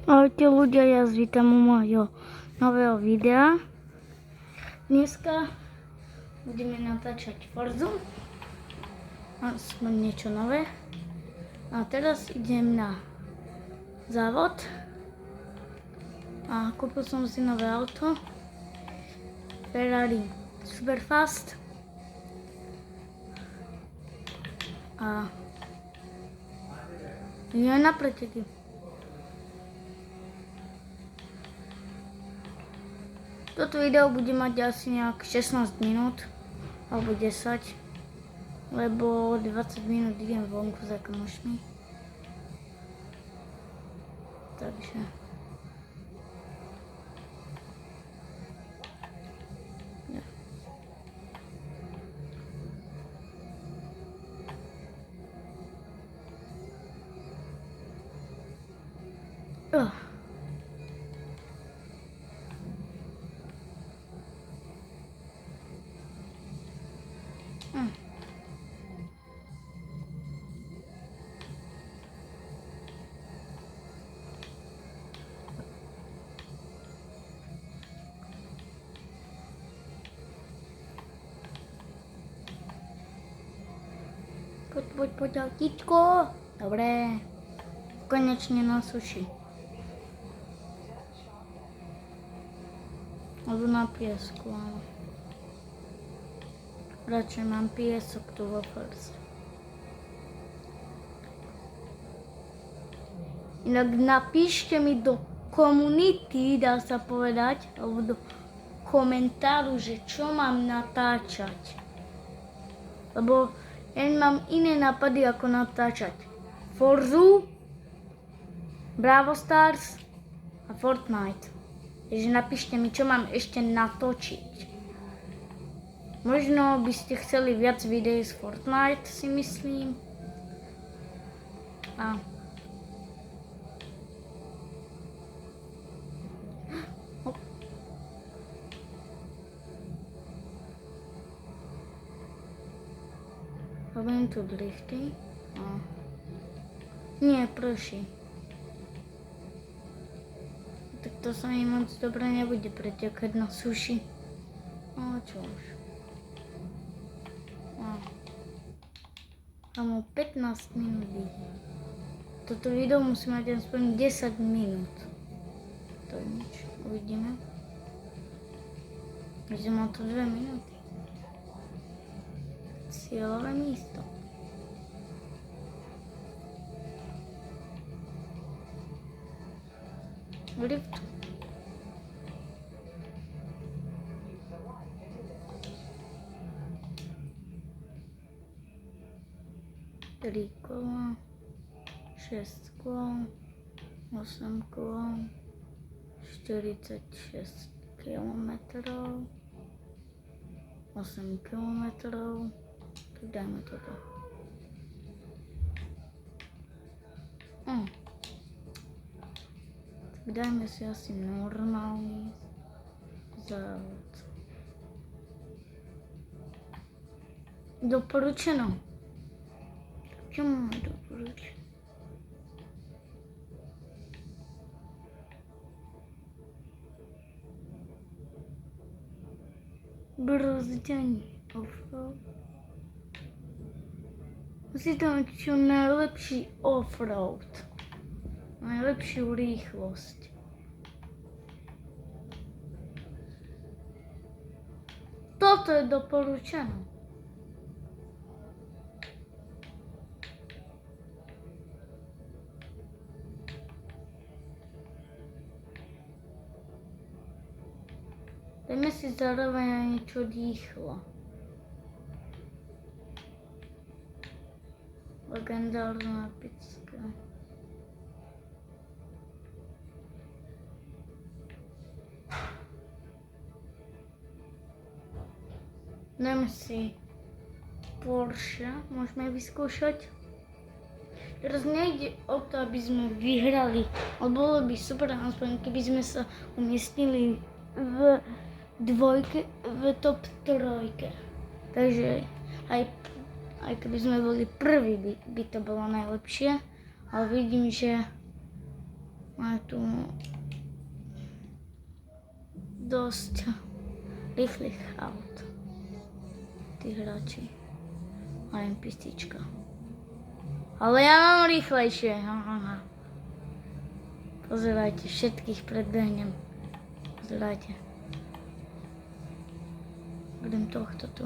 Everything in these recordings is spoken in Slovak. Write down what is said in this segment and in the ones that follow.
Ahojte ľudia, ja vás vítam u môjho nového videa. Dneska budeme natáčať Forzu. Aspoň niečo nové. A teraz idem na závod. A kúpil som si nové auto. Ferrari Superfast. A ideme na preteky. Toto video bude mať asi nejak 16 minút, alebo 10, lebo 20 minút idem vonku za kamošmi. Takže... Poď, autíčko. Dobre. Konečne na suši. Alebo na piesku, áno. Radšej mám piesok tu vo Forze. Inak napíšte mi do komunity, dá sa povedať, alebo do komentáru, že čo mám natáčať. Lebo ja mám iné nápady, ako natáčať Forzu, Brawl Stars a Fortnite. Takže napíšte mi, čo mám ešte natočiť. Možno by ste chceli viac videí z Fortnite, si myslím. A... Robím tu drifty. Nie, prší. Tak to sa mi moc dobre nebude pretekať na suši. No čo už. Mám 15 minút. Toto video musí mať aspoň 10 minút. To je nič. Uvidíme. Takže mám tu 2 minúty. Cieľové místo. Lift. Tri kola, 6 kol, 8 kol, 46 kilometrov, 8 kilometrov. Tak dajme toto. Tak dajme si asi normálny závod. Doporučeno. Čo máme doporučené? Brzdenie offroad. Musí to mať čo najlepší offroad. Najlepšiu rýchlosť. Toto je doporučené. Dajme si zároveň aj niečo rýchlo. Legendárna picka. Dajme si Porsche, môžeme vyskúšať. Teraz nejde o to, aby sme vyhrali, ale bolo by super, aspoň keby sme sa umiestnili v dvojke, v top trojke. Takže aj keby sme boli prví, by to bolo najlepšie. Ale vidím, že Máme tu dosť rýchlych aut. Tí hráči. A NPCčka. Ale ja mám rýchlejšie. Pozerajte, všetkých predbehnem. Pozerajte. Budem tohto tu.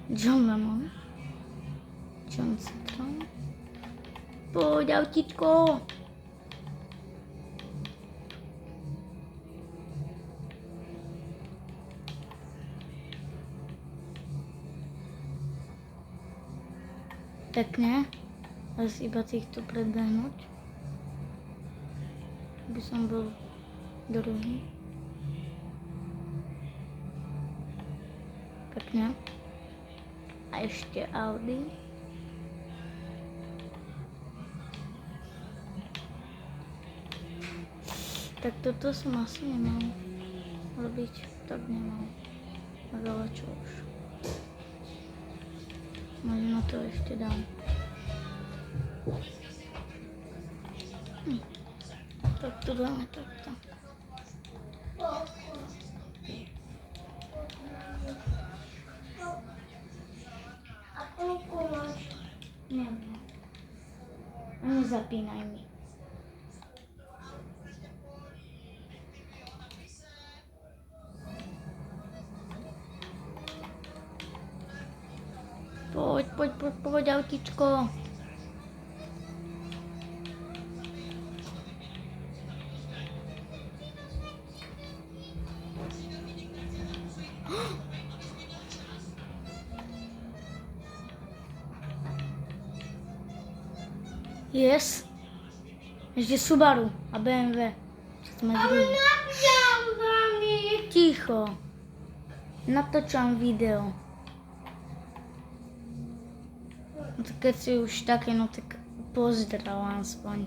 John Lemon. John Citron. Poď, autíčko. Pekne. Teraz iba týchto predbehnúť. By som bol druhý. Pekne. A ešte Audi. Tak toto som asi nemal robiť. Tak nemal. Ale čo už. Možno to ešte dám. Tak to dáme takto. Nezapínaj mi. Poď, autičko. Yes. Ešte Subaru a BMW. Ale ticho. Natočám video. No tak keď si už také, no tak pozdrav aspoň.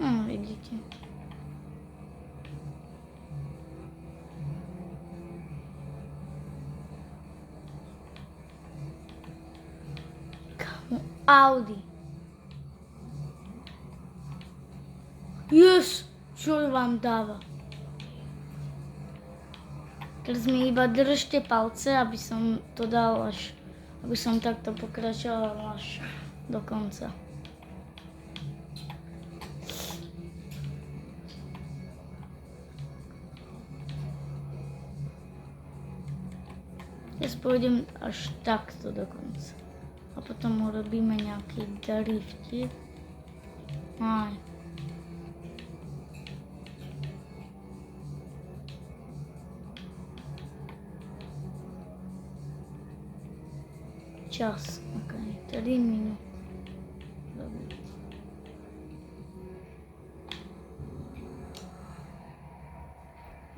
No, vidíte. Audi. Yes, čo vám dáva? Teraz mi iba držte palce, aby som to dal až, aby som takto pokračoval až do konca. Ja pôjdem až takto do konca. A potom urobíme nejaký driftik. Aj. Čas. OK. 3 minút. Dobre.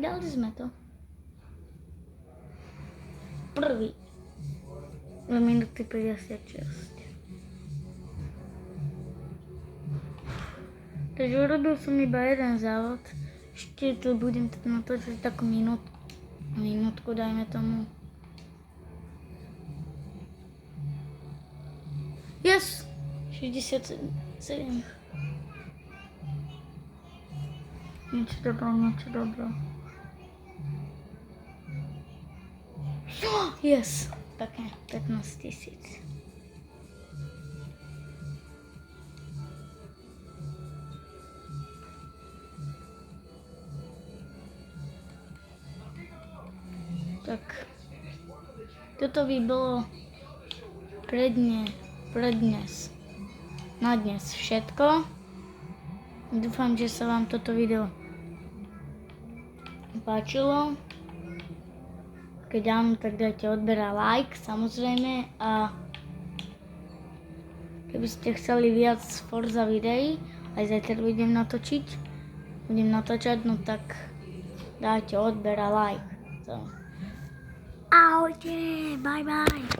Dali sme to. Prvý. 2 minúty 56. Takže urobil som iba jeden závod. Ešte tu budem natočiť takú minútku, dajme tomu. Yes! 67. Niečo dobré. Yes! Také 15 000. Tak, toto by bolo pre dnes. Na dnes všetko. Dúfam, že sa vám toto video páčilo. Keď áno, tak dajte odber a like, samozrejme. A keby ste chceli viac Forza videí, aj zajtra budem natočiť. Budem natáčať, no tak dajte odber a like. So. Ahojte, bye bye.